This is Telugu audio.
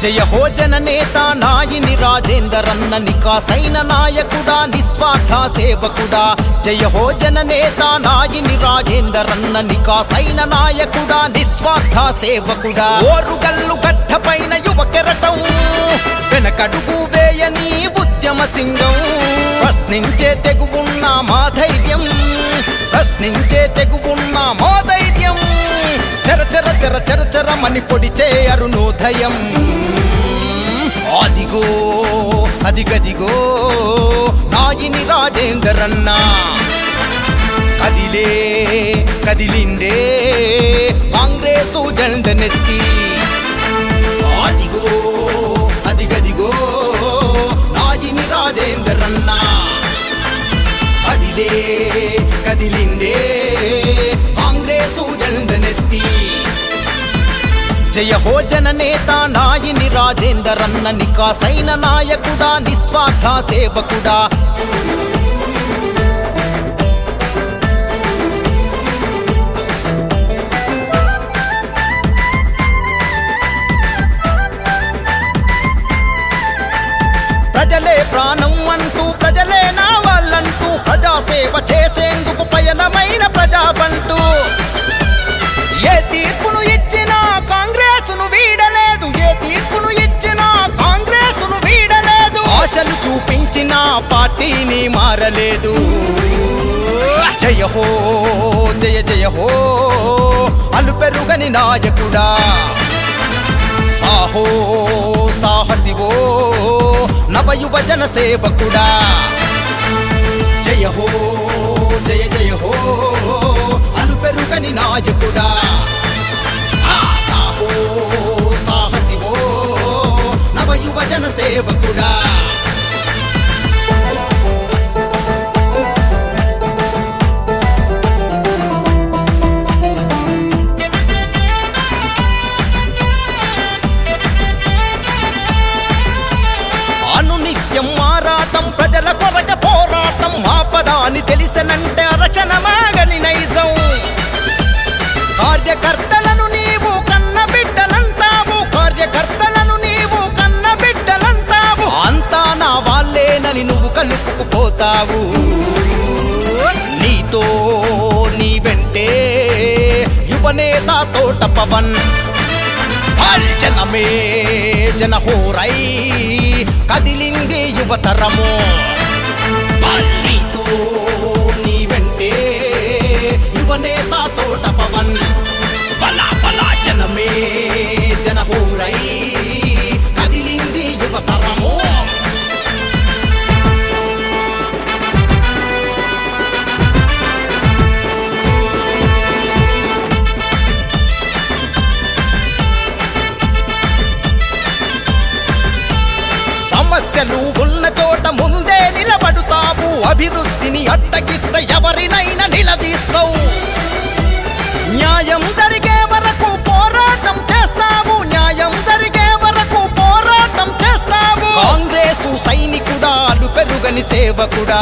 జయ హో జననేత నాయని రాజేందరన్న నికాసైన నాయకుడా నిస్వార్థ సేవకుడా జయ హో జననేత నాయని రాజేందరన్న నికాసైన నాయకుడా నిస్వార్థ సేవకుడా ఓరుగల్లు గడ్డపైన యువ కెరటం వెనకడుగు వేయని ఉద్యమ సింగం ప్రశ్నించే తెగువున్న మా ధైర్యం ప్రశ్నించే తెగువున్న మా ధైర్యం చర చర చర చర చరమని పొడిచే అరుణోదయం అదిగో అదిగదిగో నాయని రాజేందరన్న కదిలే కదిలిండే కాంగ్రెసు జెండనెత్తి అదిగో అదిగదిగో నాయని రాజేందరన్న కదిలే కదిలిండే కాంగ్రెసు జెండనెత్తి జయ హో జననేత నాయని రాజేందరన్న నికాసైన నాయకుడా నిస్వార్థ సేవకుడా ప్రజలే ప్రాణం అంటూ ప్రజలే నా వాళ్ళంటూ ప్రజాసేవ చేసేందుకు పయనమైన ప్రజాబంటూ ఏ తీర్పును ఇచ్చినా కాంగ్రెసును వీడలేదు ఏ తీర్పును ఇచ్చినా కాంగ్రెసును వీడలేదు ఆశలు చూపించిన పార్టీని మారలేదు జయ హో జయ జయ హో అలుపెరుగని నాయకుడా సాహో సాహసివో నవయువ జన సేవకుడా జయ హో జయ జయ హో అలుపెరుగని నాయకుడా సాహో సాహసివో నవయువ జన సేవకుడా అనునిత్యం మారాటం ప్రజల కొరక పోరాటం ఆపదాని తెలిసనంటే అరచనమాగని నైజం కార్యకర్తలను నీవు కన్న బిడ్డలంటావు కార్యకర్తలను నీవు కన్న బిడ్డలంటావు అంతా నా వాళ్ళేనని నువ్వు కలుపుకుపోతావు నీతో నీ వెంటే యువనేత తోట పవన్ జనమే జనహోరై కదిలింది యువతరము నీతో నీ వెంటే యువనేత తోట పవన్ బలా బలా జనమే జనహోరై కదిలింది యువతరము సమస్యలు ఉన్న చోట ముందే నిలబడుతావు అభివృద్ధిని అడ్డగిస్తే ఎవరినైనా నిలదీస్తావు న్యాయం జరిగే వరకు పోరాటం చేస్తావు న్యాయం జరిగే వరకు పోరాటం చేస్తావు కాంగ్రెసు సైనికుడా అలుపెరుగని సేవకుడా